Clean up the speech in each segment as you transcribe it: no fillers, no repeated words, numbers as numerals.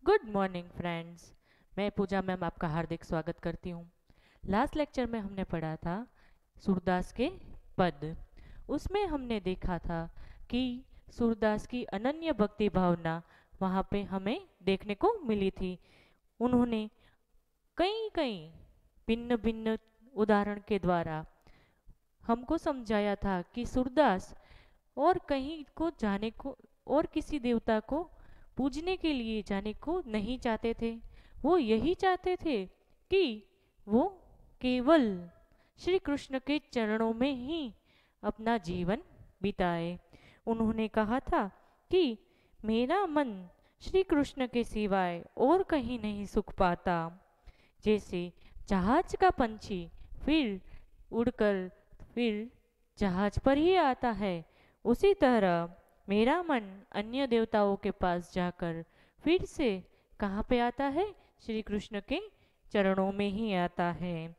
Good morning friends. मैं पूजा ma'am आपका हार्दिक स्वागत करती हूँ। लास्ट लेक्चर में हमने पढ़ा था सूरदास के पद। उसमें हमने देखा था कि सूरदास की अनन्य भक्ति भावना वहाँ पे हमें देखने को मिली थी। उन्होंने कई कई भिन्न भिन्न उदाहरण के द्वारा हमको समझाया था कि सूरदास और कहीं को जाने को और किसी देवता को पूजने के लिए जाने को नहीं चाहते थे। वो यही चाहते थे कि वो केवल श्री कृष्ण के चरणों में ही अपना जीवन बिताए। उन्होंने कहा था कि मेरा मन श्री कृष्ण के सिवाय और कहीं नहीं सुख पाता। जैसे जहाज का पंछी फिर उड़कर फिर जहाज पर ही आता है, उसी तरह मेरा मन अन्य देवताओं के पास जाकर फिर से कहाँ पे आता है? श्री कृष्ण के चरणों में ही आता है।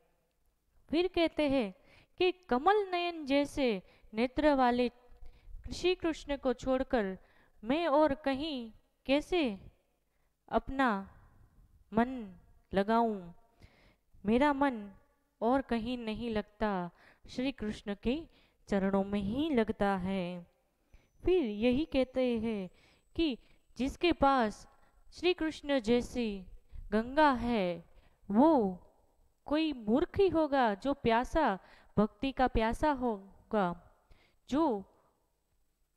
फिर कहते हैं कि कमल नयन जैसे नेत्र वाले श्री कृष्ण को छोड़कर मैं और कहीं कैसे अपना मन लगाऊं। मेरा मन और कहीं नहीं लगता, श्री कृष्ण के चरणों में ही लगता है। फिर यही कहते हैं कि जिसके पास श्री कृष्ण जैसी गंगा है वो कोई मूर्ख ही होगा जो प्यासा, भक्ति का प्यासा होगा, जो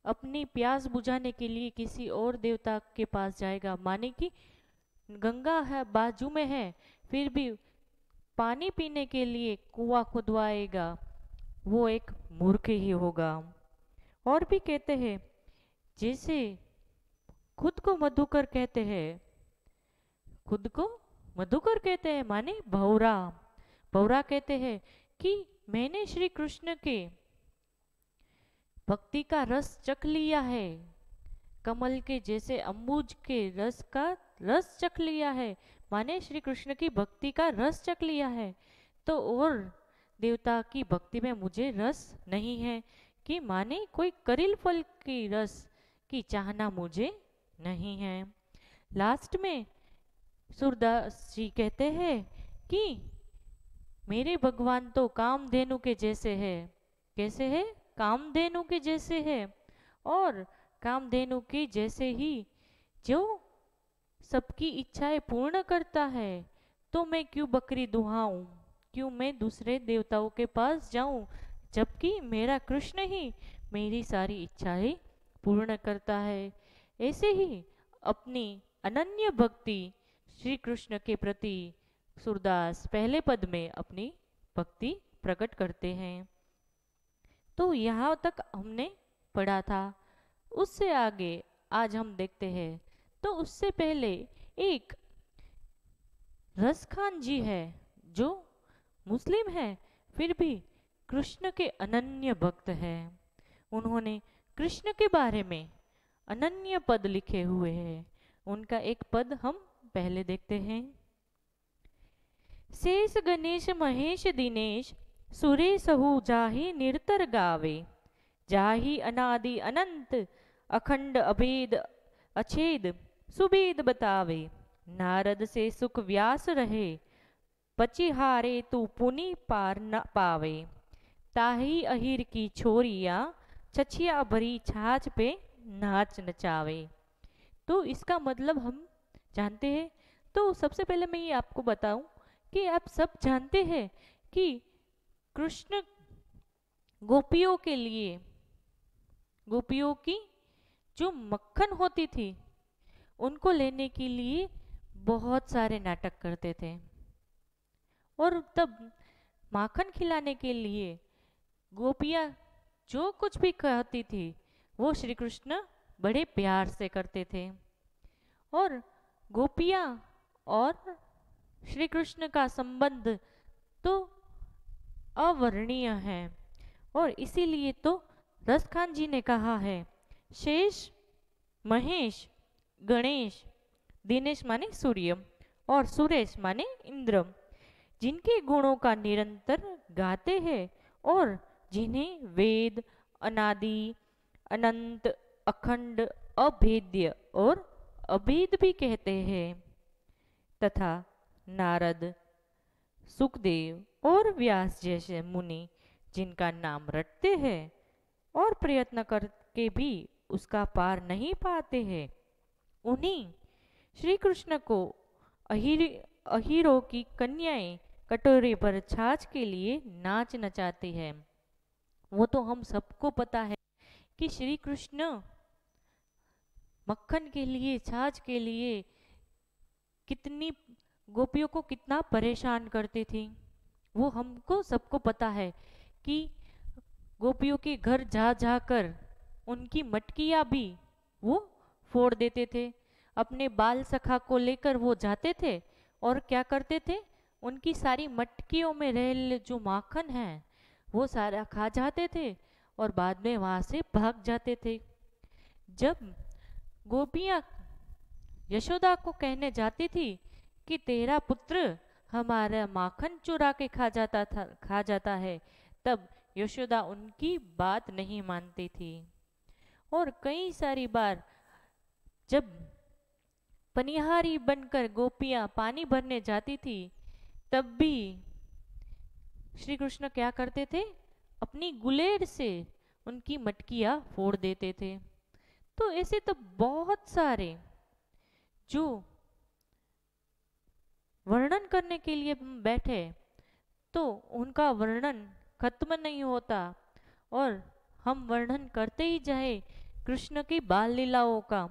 अपनी प्यास बुझाने के लिए किसी और देवता के पास जाएगा। माने कि गंगा है बाजू में है फिर भी पानी पीने के लिए कुआं खुदवाएगा, वो एक मूर्ख ही होगा। और भी कहते हैं जैसे खुद को मधुकर कहते हैं, खुद को मधुकर कहते हैं माने भौरा। भौरा कहते हैं कि मैंने श्री कृष्ण के भक्ति का रस चख लिया है, कमल के जैसे अम्बुज के रस का रस चख लिया है, माने श्री कृष्ण की भक्ति का रस चख लिया है। तो और देवता की भक्ति में मुझे रस नहीं है, कि माने कोई करील फल की रस की चाहना मुझे नहीं है। लास्ट में सूरदास जी कहते हैं कि मेरे भगवान तो कामधेनु के जैसे है। कैसे है? कामधेनु के जैसे है। और कामधेनु के जैसे ही जो सबकी इच्छाएं पूर्ण करता है, तो मैं क्यों बकरी दुहाऊं, क्यों मैं दूसरे देवताओं के पास जाऊं, जबकि मेरा कृष्ण ही मेरी सारी इच्छाएं पूर्ण करता है। ऐसे ही अपनी अनन्य भक्ति श्री कृष्ण के प्रति सूरदास पहले पद में अपनी भक्ति प्रकट करते हैं। तो यहाँ तक हमने पढ़ा था। उससे आगे आज हम देखते हैं। तो उससे पहले एक रसखान जी है जो मुस्लिम है फिर भी कृष्ण के अनन्य भक्त हैं। उन्होंने कृष्ण के बारे में अनन्य पद लिखे हुए हैं। उनका एक पद हम पहले देखते हैं। शेष गणेश महेश दिनेश सुरेशहु जाहि निरतर गावे, जाहि अनादि अनंत अखंड अभेद अछेद सुभेद बतावे, नारद से सुख व्यास रहे पचिहारे तू पुनि पार न पावे, ताही अहिर की छोरिया छछिया भरी छाछ पे नाच नचावे। तो इसका मतलब हम जानते हैं। तो सबसे पहले मैं ये आपको बताऊं कि आप सब जानते हैं कि कृष्ण गोपियों के लिए, गोपियों की जो मक्खन होती थी उनको लेने के लिए बहुत सारे नाटक करते थे। और तब माखन खिलाने के लिए गोपियाँ जो कुछ भी कहती थी वो श्री कृष्ण बड़े प्यार से करते थे। और गोपियाँ और श्री कृष्ण का संबंध तो अवर्णीय है। और इसीलिए तो रसखान जी ने कहा है, शेष महेश गणेश, दिनेश माने सूर्य और सुरेश माने इंद्र, जिनके गुणों का निरंतर गाते हैं और जिन्हें वेद अनादि अनंत अखंड अभेद्य और अभेद भी कहते हैं तथा नारद, सुखदेव और व्यास जैसे मुनि जिनका नाम रटते हैं और प्रयत्न करके भी उसका पार नहीं पाते हैं, उन्हीं श्री कृष्ण को अहीरों की कन्याएं कटोरे पर छाछ के लिए नाच नचाती है। वो तो हम सबको पता है कि श्री कृष्ण मक्खन के लिए, छाछ के लिए कितनी गोपियों को कितना परेशान करती थी। वो हमको सबको पता है कि गोपियों के घर जा जाकर उनकी मटकियां भी वो फोड़ देते थे। अपने बाल सखा को लेकर वो जाते थे और क्या करते थे, उनकी सारी मटकियों में रह जो माखन है वो सारा खा जाते थे और बाद में वहां से भाग जाते थे। जब गोपियां यशोदा को कहने जाती थी कि तेरा पुत्र हमारा माखन चुरा के खा जाता है, तब यशोदा उनकी बात नहीं मानती थी। और कई सारी बार जब पनिहारी बनकर गोपियां पानी भरने जाती थी, तब भी श्री कृष्ण क्या करते थे, अपनी गुलेर से उनकी मटकियां फोड़ देते थे। तो ऐसे तो बहुत सारे जो वर्णन करने के लिए हम बैठे तो उनका वर्णन खत्म नहीं होता और हम वर्णन करते ही जाए कृष्ण की बाल लीलाओं का।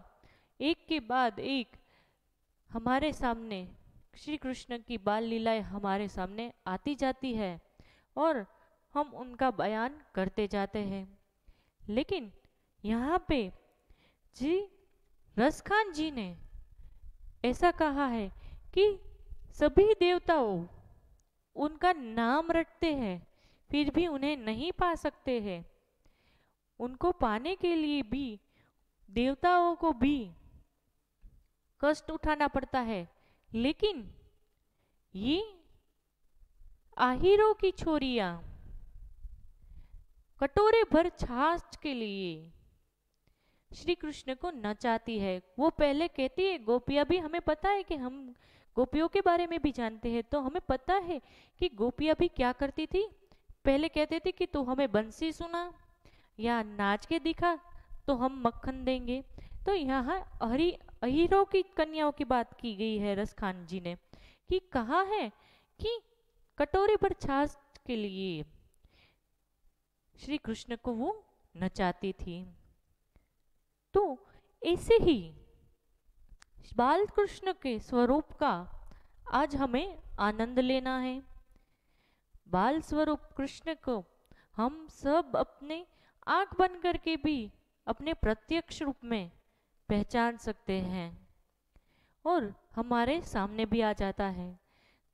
एक के बाद एक हमारे सामने श्री कृष्ण की बाल लीलाएं हमारे सामने आती जाती है और हम उनका बयान करते जाते हैं। लेकिन यहाँ पे जी रसखान जी ने ऐसा कहा है कि सभी देवताओं उनका नाम रटते हैं फिर भी उन्हें नहीं पा सकते हैं। उनको पाने के लिए भी देवताओं को भी कष्ट उठाना पड़ता है। लेकिन ये आहिरों की छोरियां कटोरे भर छाछ के लिए श्री कृष्ण को नचाती है। वो पहले कहती है, गोपियां भी हमें पता है कि हम गोपियों के बारे में भी जानते हैं, तो हमें पता है कि गोपियां भी क्या करती थी। पहले कहते थे कि तू हमें बंसी सुना या नाच के दिखा तो हम मक्खन देंगे। तो यहाँ अहीरों की कन्याओं की बात की गई है रसखान जी ने कि कहा है कि कटोरे पर छाछ के लिए श्री कृष्ण को वो नचाती थी। तो ऐसे ही बाल कृष्ण के स्वरूप का आज हमें आनंद लेना है। बाल स्वरूप कृष्ण को हम सब अपने आंख बंद करके भी अपने प्रत्यक्ष रूप में पहचान सकते हैं और हमारे सामने भी आ जाता है।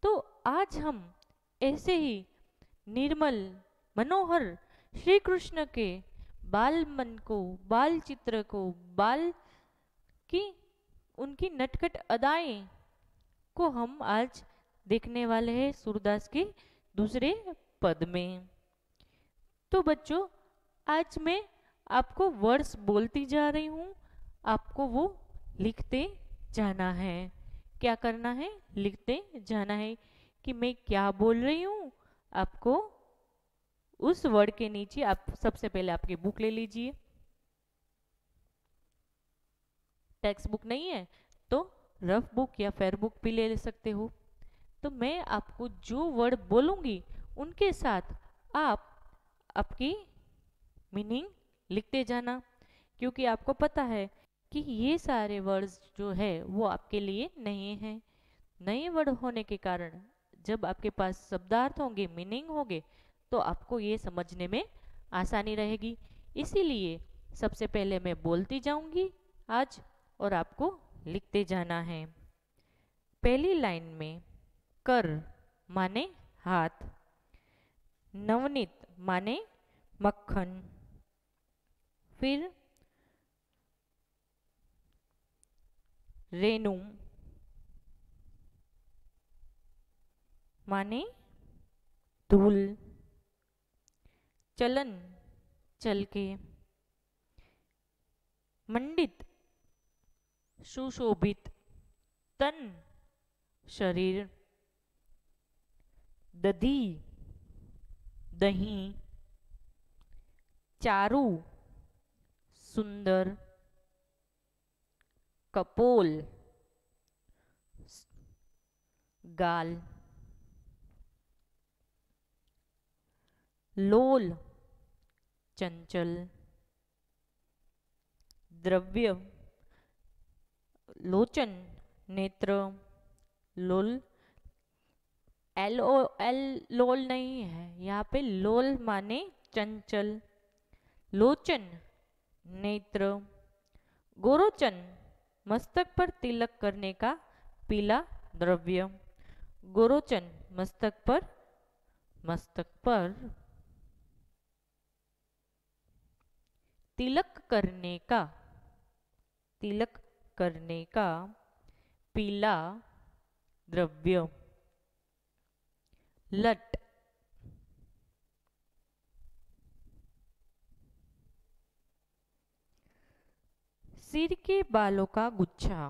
तो आज हम ऐसे ही निर्मल मनोहर श्री कृष्ण के बाल मन को, बाल चित्र को, बाल की उनकी नटखट अदाएं को हम आज देखने वाले हैं सूरदास के दूसरे पद में। तो बच्चों आज मैं आपको वर्ड्स बोलती जा रही हूँ, आपको वो लिखते जाना है। क्या करना है, लिखते जाना है कि मैं क्या बोल रही हूँ। आपको उस वर्ड के नीचे आप सबसे पहले आपकी बुक ले लीजिए। टेक्स्ट बुक नहीं है तो रफ बुक या फेयर बुक भी ले सकते हो। तो मैं आपको जो वर्ड बोलूंगी उनके साथ आप आपकी मीनिंग लिखते जाना, क्योंकि आपको पता है कि ये सारे वर्ड्स जो है वो आपके लिए नए हैं। नए वर्ड होने के कारण जब आपके पास शब्दार्थ होंगे, मीनिंग होंगे, तो आपको ये समझने में आसानी रहेगी। इसीलिए सबसे पहले मैं बोलती जाऊंगी आज और आपको लिखते जाना है। पहली लाइन में कर माने हाथ, नवनीत माने मक्खन, फिर रेणु माने धूल, चलन चल के, मंडित सुशोभित तन शरीर, दधी दही, चारु सुंदर, कपोल गाल, लोल चंचल, द्रव्य लोचन नेत्र, लोल एल ओ एल लोल नहीं है यहाँ पे, लोल माने चंचल, लोचन नेत्र, गोरोचन मस्तक पर तिलक करने का पीला द्रव्य, गोरोचन मस्तक पर तिलक करने का पीला द्रव्य, लट सिर के बालों का गुच्छा,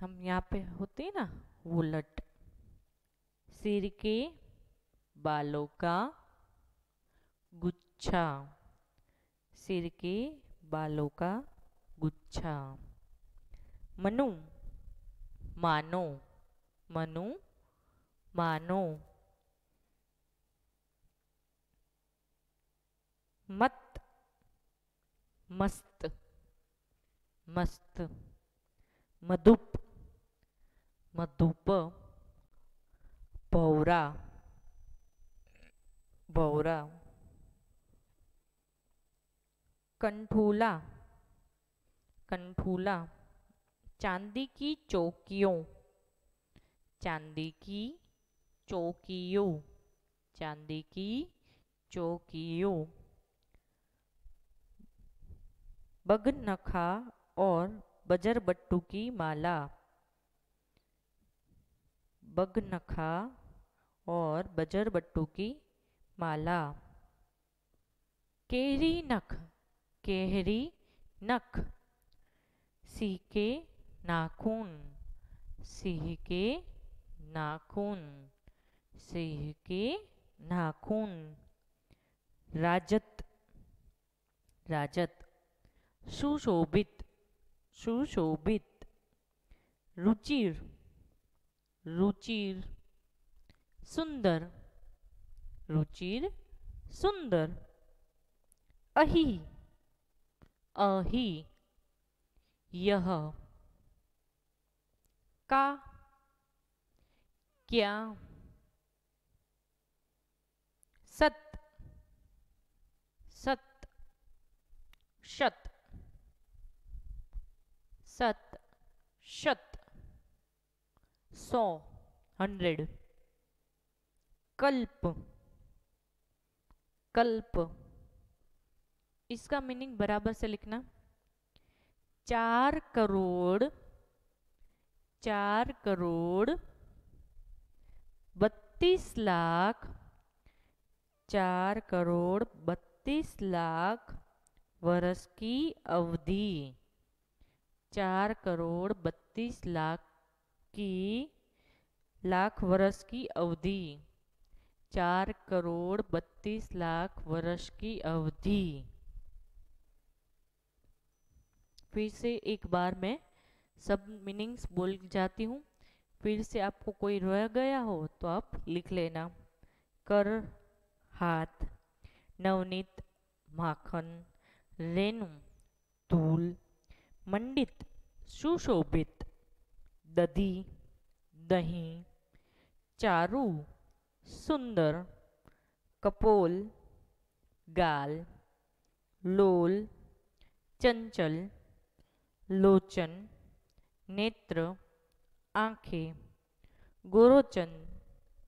हम यहाँ पे होते हैं ना वो लट, सिर के बालों का गुच्छा, सिर के बालों का गुच्छा, मनु मानो, मनु मानो, मत मस्त मस्त, मधुप मधुप, भौरा भौरा, कंठूला कंठूला, चांदी की चौकियों, चांदी की चौकियों, चांदी की चौकियों, बगनखा और बजरबट्टू की माला, बगनखा और बजरबट्टू की माला, केहरी नख, केहरी नख, सिंह के नाखून, सिंह के नाखून, सिंह के नाखून, राजत राजत, सुशोभित सुशोभित, रुचिर रुचिर, सुंदर रुचिर सुंदर, अहि अहि, यह, का क्या, सत सत, शत सत शत, 100 100, कल्प कल्प, इसका मीनिंग बराबर से लिखना, 4 करोड़ 32 लाख, 4 करोड़ 32 लाख वर्ष की अवधि, 4 करोड़ 32 लाख वर्ष की अवधि, 4 करोड़ 32 लाख वर्ष की अवधि। फिर से एक बार मैं सब मीनिंग्स बोल जाती हूँ, फिर से आपको कोई रह गया हो तो आप लिख लेना। कर हाथ, नवनीत माखन, रेणु धूल, मंडित सुशोभित, दधी दही, चारु सुंदर, कपोल गाल, लोल चंचल, लोचन नेत्र आंखें, गोरोचन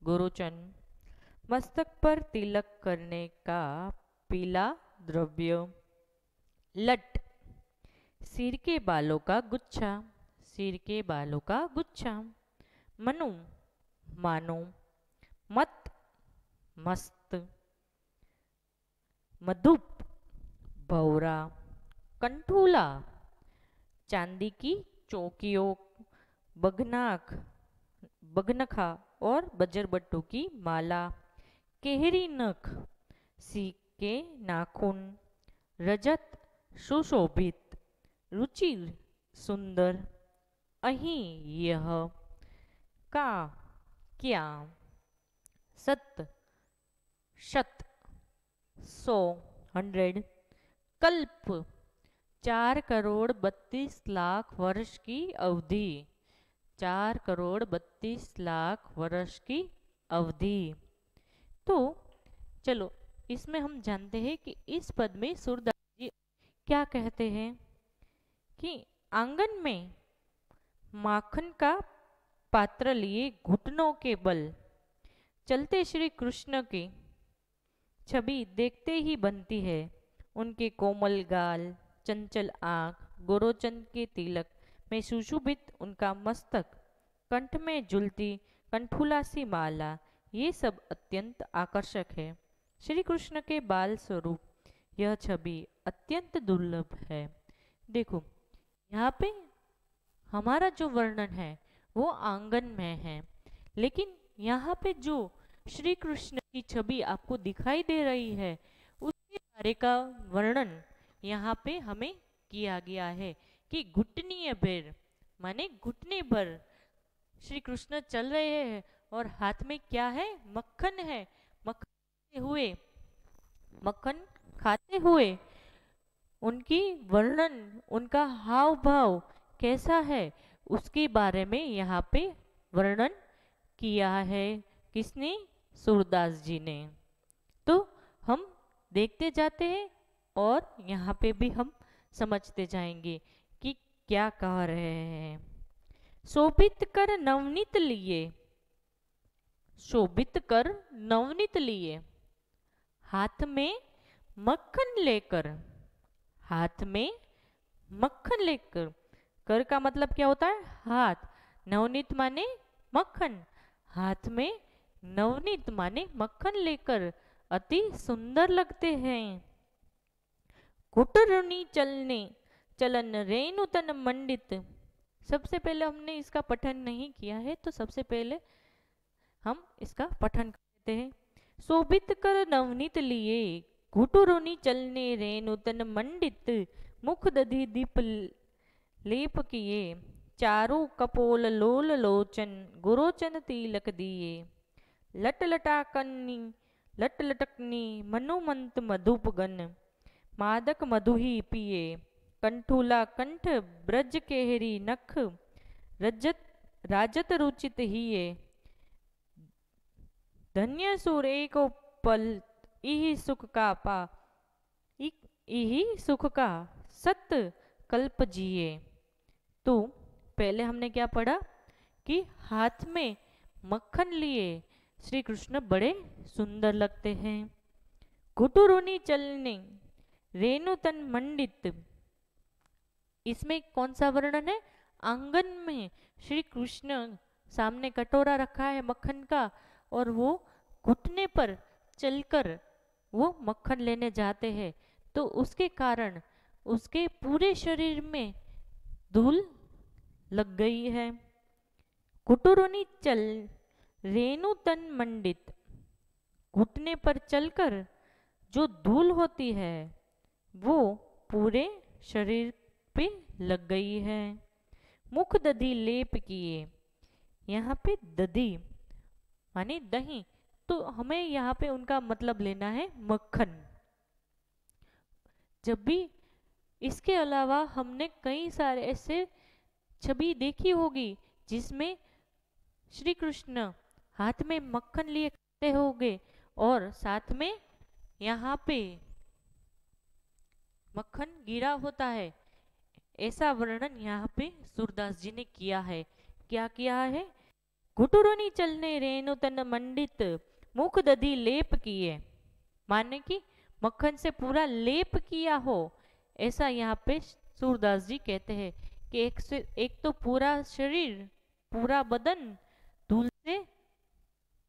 गोरोचन, मस्तक पर तिलक करने का पीला द्रव्य, लट सिर के बालों का गुच्छा, सिर के बालों का गुच्छा, मनु मानो, मत मस्त, मधुप भौरा, कंठूला चांदी की चौकियों, बगनाक, बगनखा और बजरबट्टू की माला, केहरी नख, सीके नाखून, रजत सुशोभित, रुचिर सुंदर, अहीं यह, का क्या, सत शत, 100 100, कल्प 4,32,00,000 वर्ष की अवधि, 4,32,00,000 वर्ष की अवधि। तो चलो इसमें हम जानते हैं कि इस पद में सूरदास जी क्या कहते हैं कि आंगन में माखन का पात्र लिए घुटनों के बल चलते श्री कृष्ण की छवि देखते ही बनती है। उनके कोमल गाल, चंचल आंख, गोरोचन के तिलक में सुशोभित उनका मस्तक, कंठ में झूलती कंठुला सी माला, ये सब अत्यंत आकर्षक है। श्री कृष्ण के बाल स्वरूप यह छवि अत्यंत दुर्लभ है। देखो यहाँ पे हमारा जो वर्णन है वो आंगन में है, लेकिन यहाँ पे जो श्री कृष्ण की छवि आपको दिखाई दे रही है उसके बारे का वर्णन यहाँ पे हमें किया गया है कि घुटनीय बेर माने घुटने पर श्री कृष्ण चल रहे हैं और हाथ में क्या है, मक्खन है। मक्खन खाते हुए उनकी वर्णन, उनका हाव भाव कैसा है उसके बारे में यहाँ पे वर्णन किया है। किसने? सूरदास जी ने। तो हम देखते जाते हैं और यहाँ पे भी हम समझते जाएंगे कि क्या कह रहे हैं। शोभित कर नवनीत लिए, शोभित कर नवनीत लिए, हाथ में मक्खन लेकर, हाथ में मक्खन लेकर, कर का मतलब क्या होता है, हाथ, नवनीत माने मक्खन, हाथ में नवनीत माने मक्खन लेकर अति सुंदर लगते हैं। कुटरुनी चलने चलन रेणुतन मंडित, सबसे पहले हमने इसका पठन नहीं किया है तो सबसे पहले हम इसका पठन करते हैं। शोभित कर नवनीत लिए, घुटुरुनी चलने रेणुतन मंडित, मुख दधि दीप लेप किए, चारु कपोल लोल लोचन, गुरोचन तिलक दिए, लट लटाकनी लट लटकनी मनुमंत मधुपगन, मादक मधु ही पिए, कंठूला कंठ ब्रज केहरी नख, रजत राजत रुचित हिये, धन्य सुर एको पल इहि सुख का पा, इहि सुख का सत कल्प जिए। तो पहले हमने क्या पढ़ा कि हाथ में मक्खन लिए श्री कृष्ण बड़े सुंदर लगते हैं। घुटुरुनी चलने रेणुतन मंडित, इसमें कौन सा वर्णन है, आंगन में श्री कृष्ण सामने कटोरा रखा है मक्खन का और वो घुटने पर चलकर वो मक्खन लेने जाते हैं, तो उसके कारण उसके पूरे शरीर में धूल लग गई है। कुटुरुनी चल रेणु तन मंडित, घुटने पर चलकर जो धूल होती है वो पूरे शरीर पे लग गई है। मुख दधि लेप किए, यहाँ पे दधि माने दही, तो हमें यहाँ पे उनका मतलब लेना है मक्खन। जब भी इसके अलावा हमने कई सारे ऐसे छवि देखी होगी जिसमें श्री कृष्ण हाथ में मक्खन लिए खाते होंगे और साथ में यहाँ पे मक्खन गिरा होता है, ऐसा वर्णन यहाँ पे सूरदास जी ने किया है। क्या किया है, घुटुरुनी चलने रेणु तन मंडित, मुख दधि लेप किए, माने कि मक्खन से पूरा लेप किया हो, ऐसा यहाँ पे सूरदास जी कहते हैं कि एक तो पूरा शरीर, पूरा बदन धूल से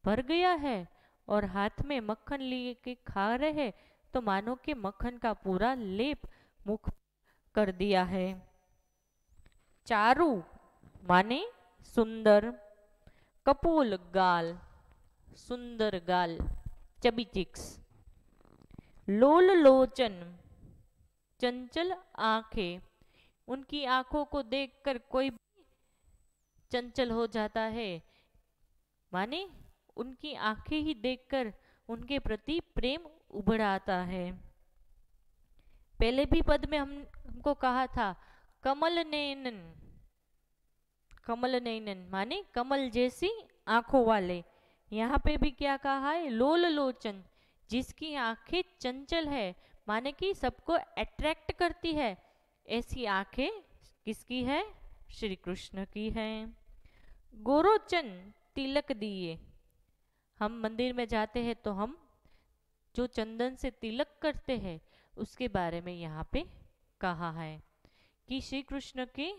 भर गया है और हाथ में मक्खन लिए के खा रहे हैं, तो मानो कि मक्खन का पूरा लेप मुख कर दिया है। चारु माने सुंदर, कपोल गाल, सुंदर गाल, चबी चिक्स, लोल लोचन, चंचल आंखें, उनकी आंखों को देखकर कोई चंचल हो जाता है, माने उनकी आंखें ही देखकर उनके प्रति प्रेम उभर आता है। पहले भी पद में हमको कहा था कमल नयनन, कमल नयनन माने कमल जैसी आंखों वाले। यहाँ पे भी क्या कहा है, लोल लोचन, जिसकी आंखें चंचल है, माने कि सबको अट्रैक्ट करती है, ऐसी आंखें किसकी है, श्री कृष्ण की हैं। गोरोचन तिलक दिए, हम मंदिर में जाते हैं तो हम जो चंदन से तिलक करते हैं उसके बारे में यहाँ पे कहा है कि श्री कृष्ण के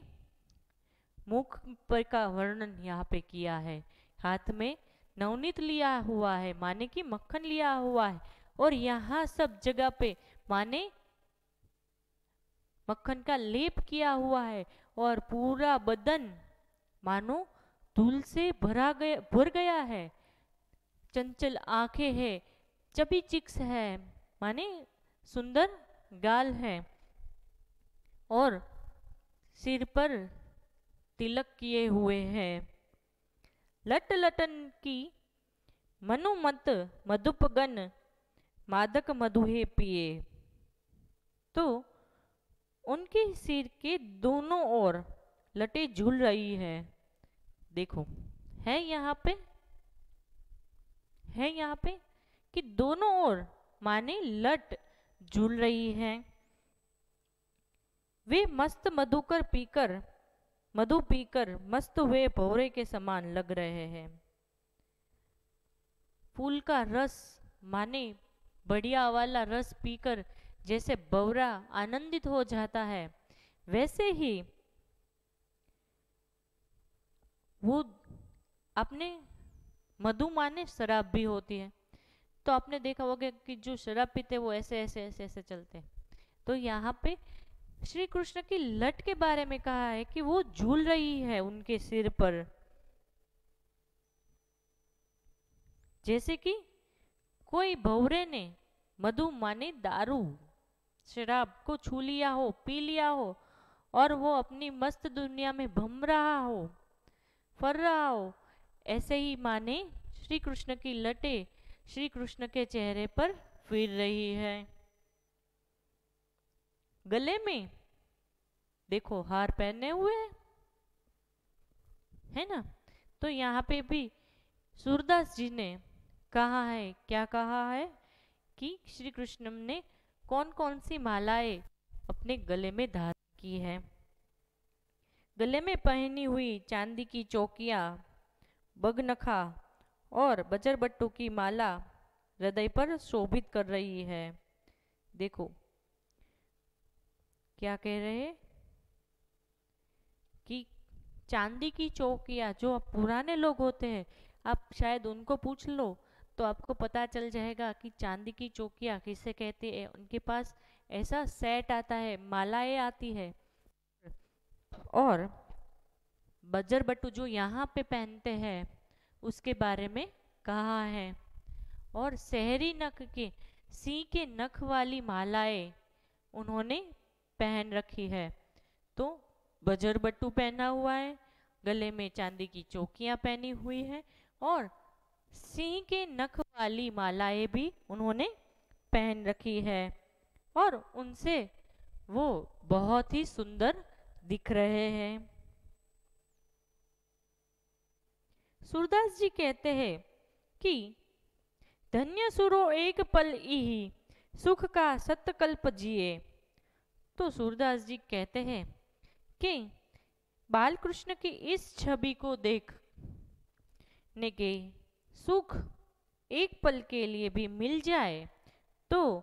मुख पर का वर्णन यहाँ पे किया है। हाथ में नवनीत लिया हुआ है, माने कि मक्खन लिया हुआ है, और यहाँ सब जगह पे माने मक्खन का लेप किया हुआ है, और पूरा बदन मानो धूल से भर गया है। चंचल आंखें है, चबी चिक्स है, माने सुंदर गाल है, और सिर पर तिलक किए हुए हैं। लट लटन की मनुमत मधुपगन, मादक मधुहे पिए, तो उनके सिर के दोनों ओर लटें झूल रही है। देखो है यहाँ पे, है यहाँ पे कि दोनों ओर माने लट झूल रही है। वे मस्त मधु पीकर मस्त हुए भौरे के समान लग रहे हैं। फूल का रस माने बढ़िया वाला रस पीकर जैसे भौरा आनंदित हो जाता है, वैसे ही वो अपने मधु माने शराब भी होती है, तो आपने देखा होगा कि जो शराब पीते वो ऐसे ऐसे ऐसे ऐसे चलते हैं। तो यहाँ पे श्री कृष्ण की लट के बारे में कहा है कि वो झूल रही है उनके सिर पर, जैसे कि कोई भौरे ने मधु माने दारू शराब को छू लिया हो, पी लिया हो, और वो अपनी मस्त दुनिया में भम रहा हो, फर रहा हो, ऐसे ही माने श्री कृष्ण की लटे श्री कृष्ण के चेहरे पर फिर रही है। गले में देखो हार पहने हुए है ना। तो यहाँ पे भी सूरदास जी ने कहा है, क्या कहा है कि श्री कृष्ण ने कौन कौन सी मालाएं अपने गले में धारण की है। गले में पहनी हुई चांदी की चौकियां, बगनखा और बजरबट्टू की माला हृदय पर शोभित कर रही है। देखो क्या कह रहे हैं कि चांदी की चौकियां, जो पुराने लोग होते हैं आप शायद उनको पूछ लो तो आपको पता चल जाएगा कि चांदी की चौकियां किसे कहते हैं। उनके पास ऐसा सेट आता है, मालाएं आती है, और बजरबट्टू जो यहाँ पे पहनते हैं उसके बारे में कहा है। और शहरी नख के सिंह के नख वाली मालाएं उन्होंने पहन रखी है। तो बजरबट्टू पहना हुआ है, गले में चांदी की चौकियां पहनी हुई है, और सिंह के नख वाली मालाएं भी उन्होंने पहन रखी है, और उनसे वो बहुत ही सुंदर दिख रहे हैं। सूरदास जी कहते हैं कि धन्य सुरो एक पल इही सुख का सतकल्प जिए। तो सूरदास जी कहते हैं कि बाल कृष्ण की इस छवि को देखने के सुख एक पल के लिए भी मिल जाए तो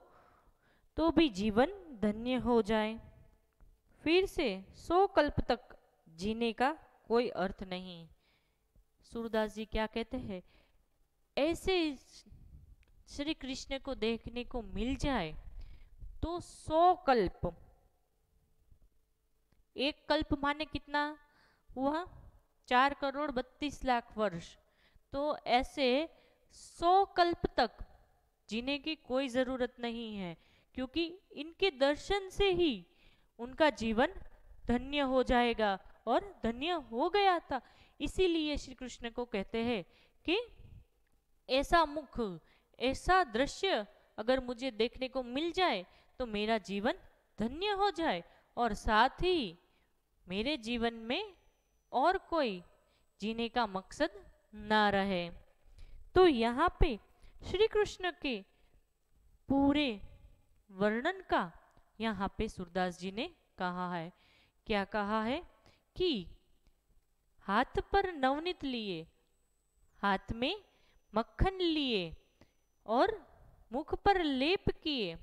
भी जीवन धन्य हो जाए, फिर से 100 कल्प तक जीने का कोई अर्थ नहीं। सूरदास जी क्या कहते हैं, ऐसे श्री कृष्ण को देखने को मिल जाए तो 100 कल्प एक कल्प माने कितना हुआ? 4,32,00,000 वर्ष। तो ऐसे 100 कल्प तक जीने की कोई जरूरत नहीं है, क्योंकि इनके दर्शन से ही उनका जीवन धन्य हो जाएगा, और धन्य हो गया था। इसीलिए श्री कृष्ण को कहते हैं कि ऐसा मुख, ऐसा दृश्य अगर मुझे देखने को मिल जाए तो मेरा जीवन धन्य हो जाए, और साथ ही मेरे जीवन में और कोई जीने का मकसद ना रहे। तो यहाँ पे श्री कृष्ण के पूरे वर्णन का यहाँ पे सूरदास जी ने कहा है। क्या कहा है? कि हाथ पर नवनीत लिए, हाथ में मक्खन लिए और मुख पर लेप किए।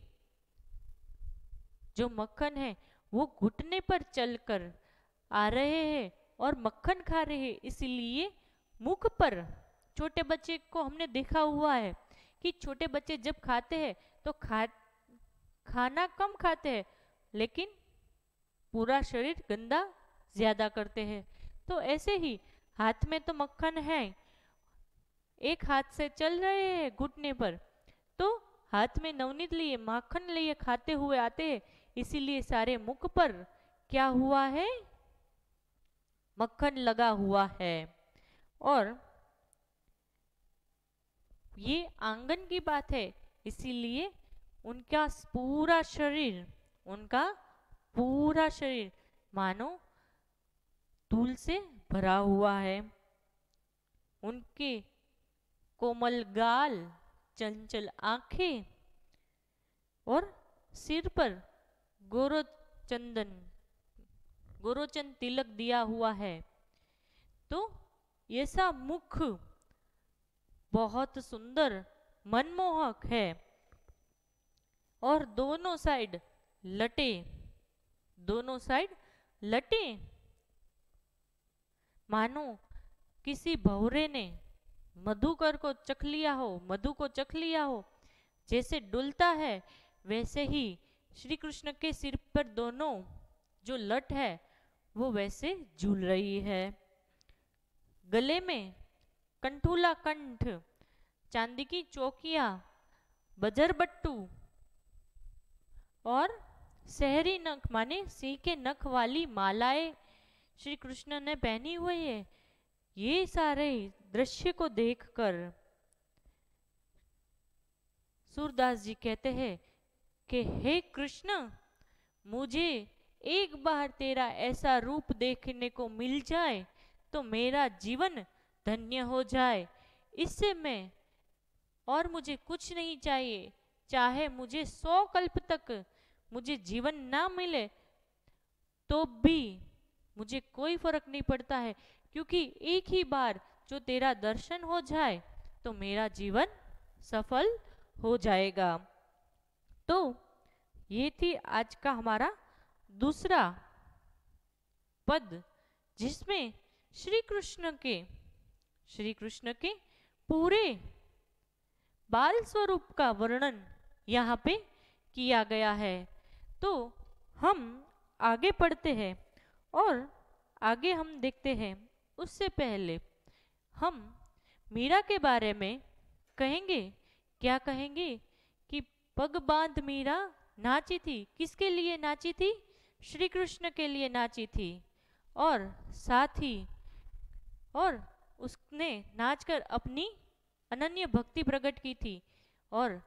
जो मक्खन है वो घुटने पर चलकर आ रहे हैं और मक्खन खा रहे हैं, इसलिए मुख पर। छोटे बच्चे को हमने देखा हुआ है कि छोटे बच्चे जब खाते हैं तो खाना कम खाते हैं, लेकिन पूरा शरीर गंदा ज्यादा करते हैं। तो ऐसे ही हाथ में तो मक्खन है, एक हाथ से चल रहे हैं घुटने पर, तो हाथ में नवनीत लिए, माखन लिए खाते हुए आते हैं, इसीलिए सारे मुख पर क्या हुआ है? मक्खन लगा हुआ है। और ये आंगन की बात है, इसीलिए उनका पूरा शरीर, उनका पूरा शरीर मानो धूल से भरा हुआ है। उनके कोमल गाल, चंचल आंखें और सिर पर गोरोचंद तिलक दिया हुआ है। तो ऐसा मुख बहुत सुंदर, मनमोहक है। और दोनों साइड लटे, दोनों साइड लटे मानो किसी भौरे ने मधुकर को चख लिया हो, मधु को चख लिया हो। जैसे डुलता है वैसे ही श्री कृष्ण के सिर पर दोनों जो लट है वो वैसे झूल रही है। गले में कंठूला कंठ, चांदी की चौकियां, बजरबट्टू और शहरी नख माने सिंह के नख वाली मालाएं श्री कृष्ण ने पहनी हुई है। ये सारे दृश्य को देखकर सूरदास जी कहते हैं कि हे कृष्ण, मुझे एक बार तेरा ऐसा रूप देखने को मिल जाए तो मेरा जीवन धन्य हो जाए। इससे मैं और मुझे कुछ नहीं चाहिए, चाहे मुझे 100 कल्प तक मुझे जीवन ना मिले तो भी मुझे कोई फर्क नहीं पड़ता है, क्योंकि एक ही बार जो तेरा दर्शन हो जाए तो मेरा जीवन सफल हो जाएगा। तो ये थी आज का हमारा दूसरा पद, जिसमें श्री कृष्ण के पूरे बाल स्वरूप का वर्णन यहाँ पे किया गया है। तो हम आगे पढ़ते हैं और आगे हम देखते हैं। उससे पहले हम मीरा के बारे में कहेंगे। क्या कहेंगे? कि पग बांध मीरा नाची थी। किसके लिए नाची थी? श्री कृष्ण के लिए नाची थी। और साथ ही और उसने नाचकर अपनी अनन्य भक्ति प्रकट की थी। और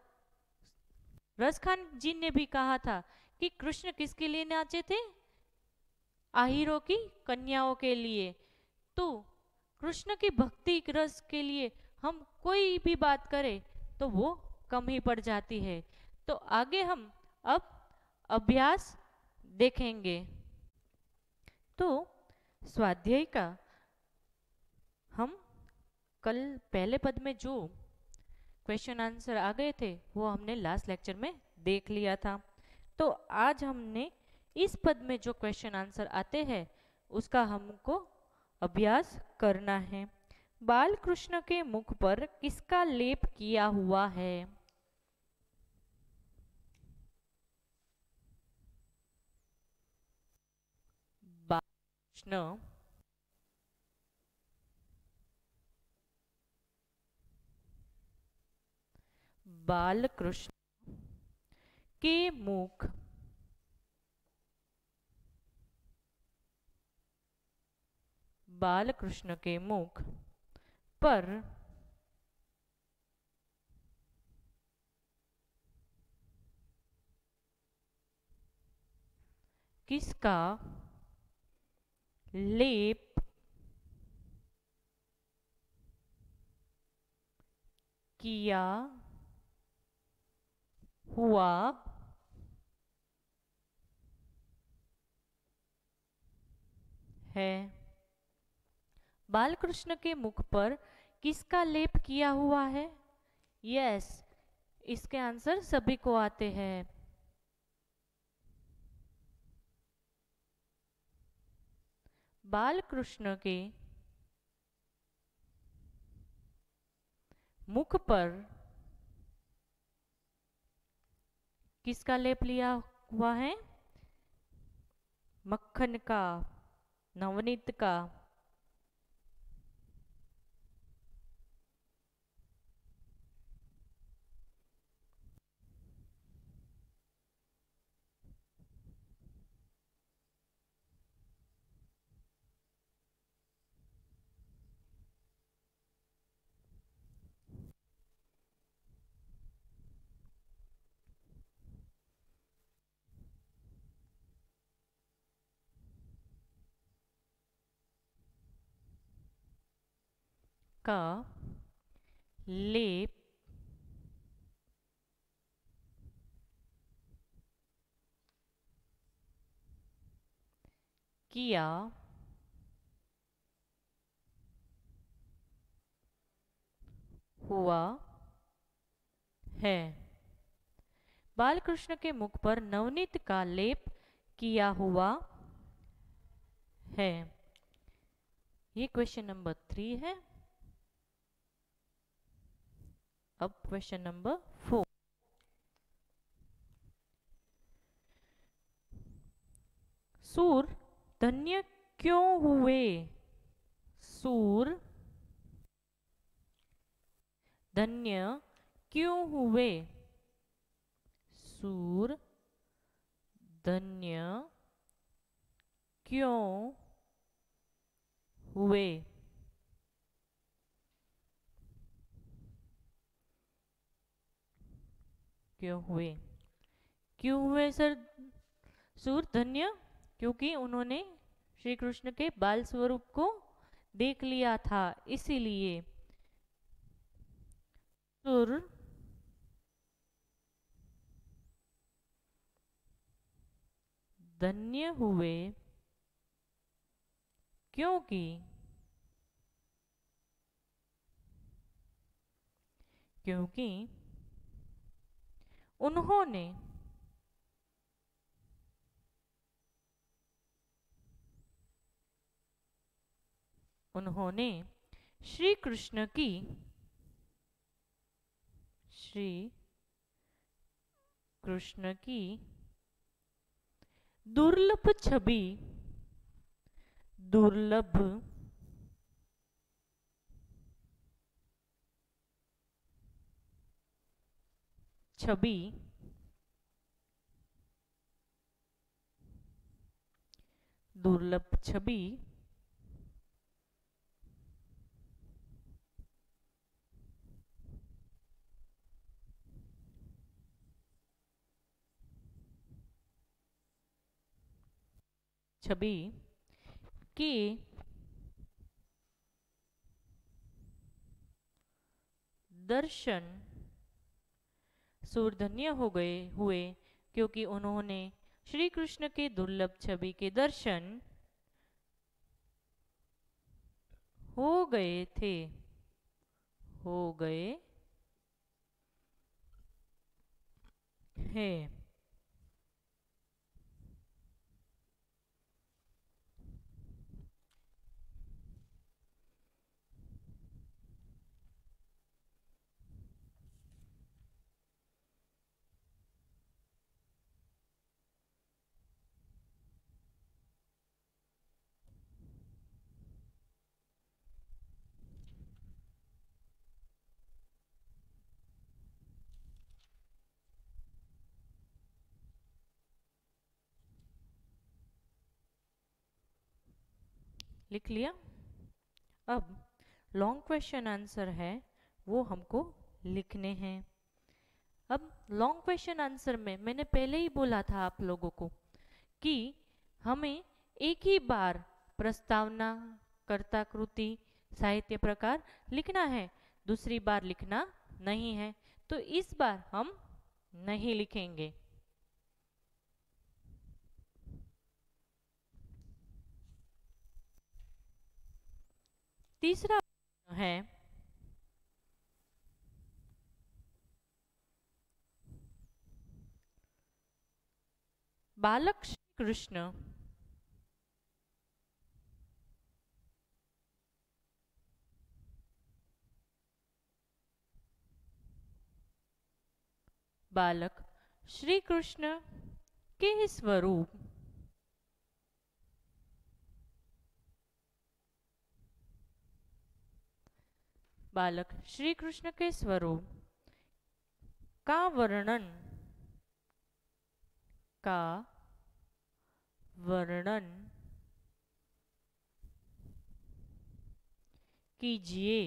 रसखान जी ने भी कहा था कि कृष्ण किसके लिए नाचे थे? आहिरों की कन्याओं के लिए। तो कृष्ण की भक्ति रस के लिए हम कोई भी बात करें तो वो कम ही पड़ जाती है। तो आगे हम अब अभ्यास देखेंगे। तो स्वाध्याय का हम कल पहले पद में जो क्वेश्चन आंसर आ गए थे वो हमने लास्ट लेक्चर में देख लिया था। तो आज हमने इस पद में जो क्वेश्चन आंसर आते हैं उसका हमको अभ्यास करना है। बाल कृष्ण के मुख पर किसका लेप किया हुआ है? कृष्ण बालकृष्ण के मुख बालकृष्ण के मुख पर किसका लेप किया हुआ है? बालकृष्ण के मुख पर किसका लेप किया हुआ है? यस, इसके आंसर सभी को आते हैं। बालकृष्ण के मुख पर किसका लेप लिया हुआ है? मक्खन का, नवनीत का। का लेप किया हुआ है। बालकृष्ण के मुख पर नवनीत का लेप किया हुआ है। ये क्वेश्चन नंबर 3 है। अब क्वेश्चन नंबर 4। सूर धन्य क्यों हुए? सूर धन्य क्यों हुए? सूर धन्य क्यों हुए? क्यों हुए? क्यों हुए सर सूर धन्य? क्योंकि उन्होंने श्री कृष्ण के बाल स्वरूप को देख लिया था, इसीलिए। सुर धन्य हुए क्योंकि क्योंकि उन्होंने उन्होंने श्री कृष्ण की श्री कृष्ण की दुर्लभ छवि दुर्लभ छवि दुर्लभ छवि छवि के दर्शन सूरधन्य हो गए हुए क्योंकि उन्होंने श्री कृष्ण के दुर्लभ छवि के दर्शन हो गए थे हो गए हैं। लिख लिया। अब लॉन्ग क्वेश्चन आंसर है वो हमको लिखने हैं। अब लॉन्ग क्वेश्चन आंसर में मैंने पहले ही बोला था आप लोगों को कि हमें एक ही बार प्रस्तावना, कर्ता, कृति, साहित्य प्रकार लिखना है, दूसरी बार लिखना नहीं है। तो इस बार हम नहीं लिखेंगे। तीसरा है बालक श्री कृष्ण बालक श्री कृष्ण के स्वरूप बालक श्री कृष्ण के स्वरूप का वर्णन का वर्णन कीजिए।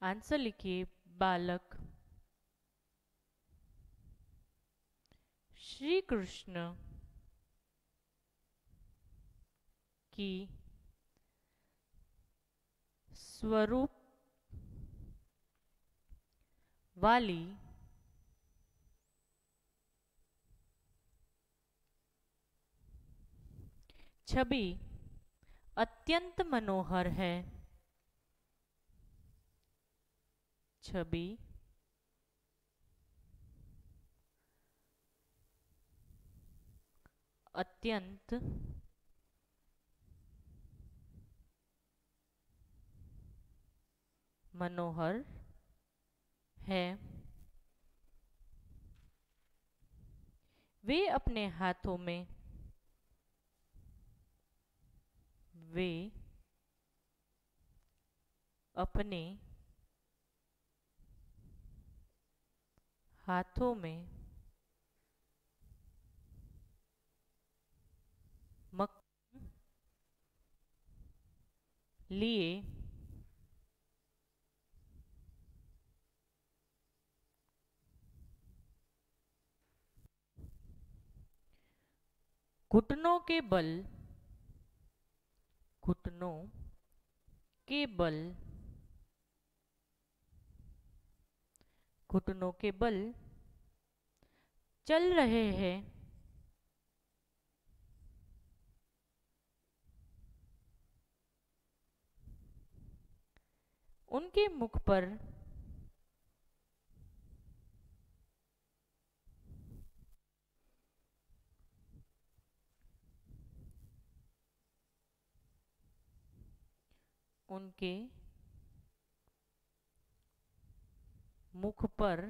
आंसर लिखिए। बालक श्री कृष्ण की स्वरूप वाली छवि अत्यंत मनोहर है। छवि अत्यंत मनोहर है। वे अपने हाथों में वे अपने हाथों में मक्खन लिए घुटनों के बल घुटनों के बल घुटनों के बल चल रहे हैं। उनके मुख पर उनके मुख पर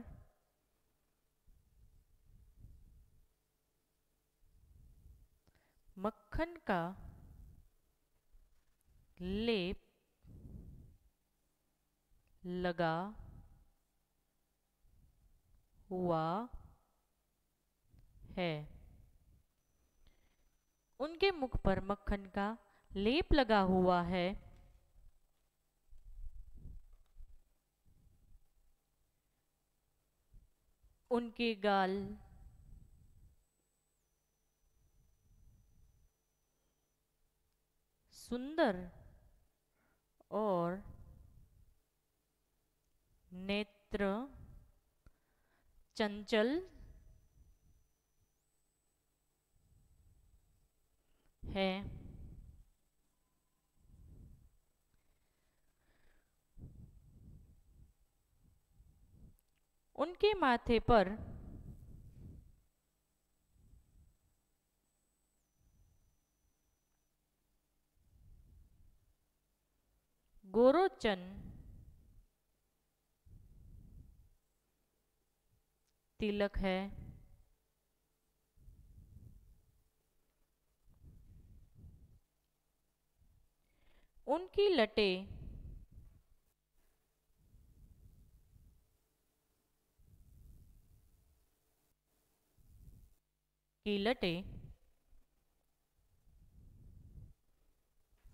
मक्खन का लेप लगा हुआ है। उनके मुख पर मक्खन का लेप लगा हुआ है। उनके गाल सुंदर और नेत्र चंचल है। उनके माथे पर गोरोचन तिलक है। उनकी लटें की लटें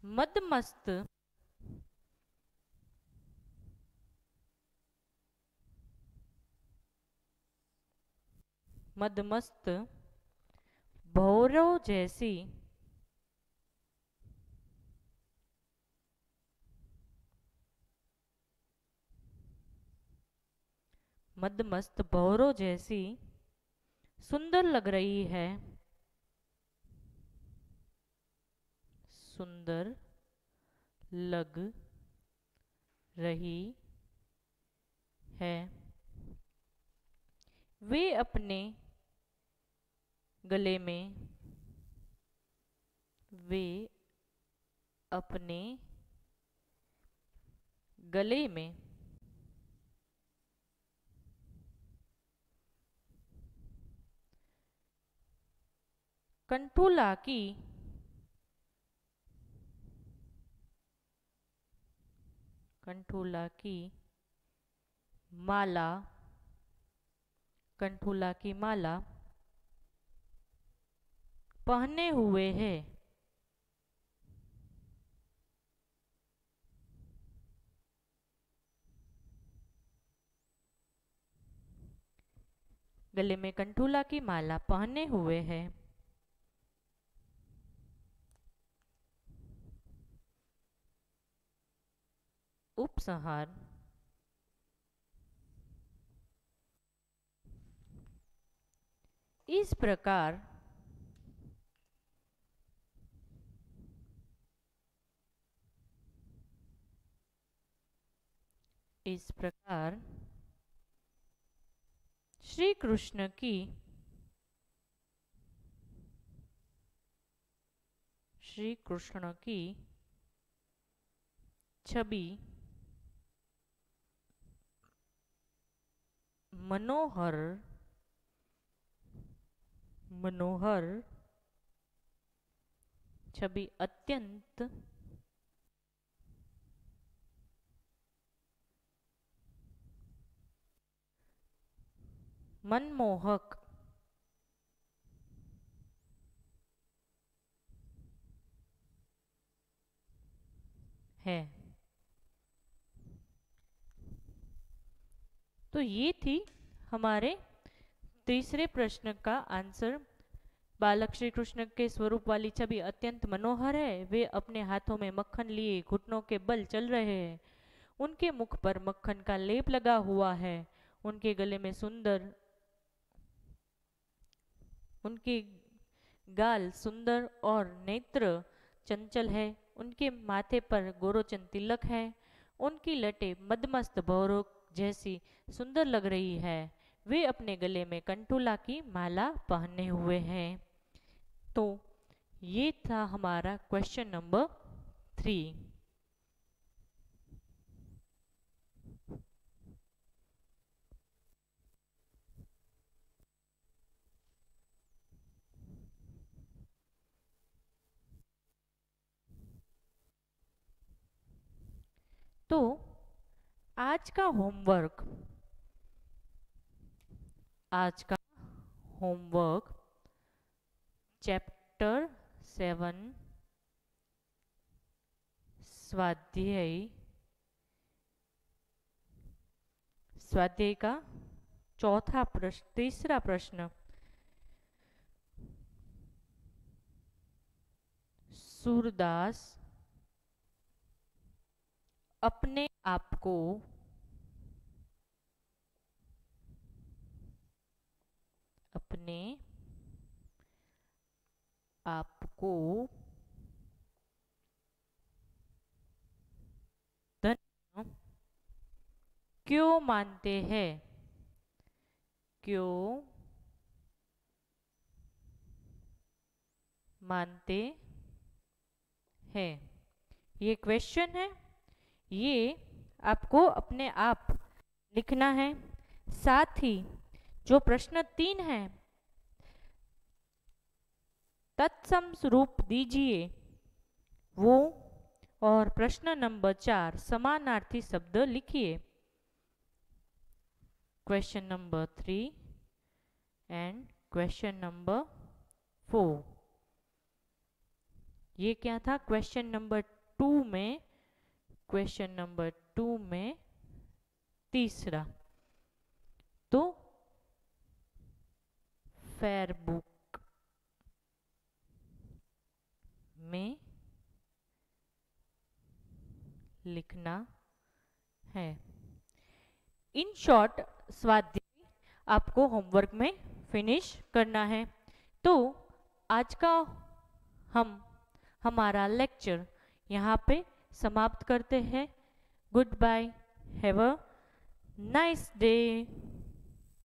मदमस्त मदमस्त भौरों जैसी मदमस्त भौरों जैसी सुंदर लग रही है, सुंदर लग रही है। वे अपने गले में वे अपने गले में कंठूला की कंठूला की माला कंठूला की माला पहने हुए है। गले में कंठूला की माला पहने हुए है। उपसंहार इस प्रकार श्री कृष्ण की छवि मनोहर छवि अत्यंत मनमोहक है। तो ये थी हमारे तीसरे प्रश्न का आंसर। बालक श्री कृष्ण के स्वरूप वाली छवि अत्यंत मनोहर है। वे अपने हाथों में मक्खन लिए घुटनों के बल चल रहे हैं। उनके मुख पर मक्खन का लेप लगा हुआ है। उनके गले में सुंदर उनके गाल सुंदर और नेत्र चंचल है। उनके माथे पर गोरोचन तिलक है। उनकी लटें मदमस्त भौरों जैसी सुंदर लग रही है। वे अपने गले में कंठूला की माला पहने हुए हैं। तो ये था हमारा क्वेश्चन नंबर 3। तो आज का होमवर्क चैप्टर 7 स्वाध्याय का तीसरा प्रश्न, सूरदास अपने आप को धन्य क्यों मानते हैं? ये क्वेश्चन है। ये आपको अपने आप लिखना है। साथ ही जो प्रश्न 3 है तत्सम रूप दीजिए वो, और प्रश्न नंबर 4 समानार्थी शब्द लिखिए। Question number 3 and question number 4। ये क्या था? क्वेश्चन नंबर 2 में, क्वेश्चन नंबर 2 में तीसरा। तो फेयर बुक में लिखना है। इन शॉर्ट स्वाध्याय आपको होमवर्क में फिनिश करना है। तो आज का हमारा लेक्चर यहाँ पे समाप्त करते हैं। Goodbye, have a nice day.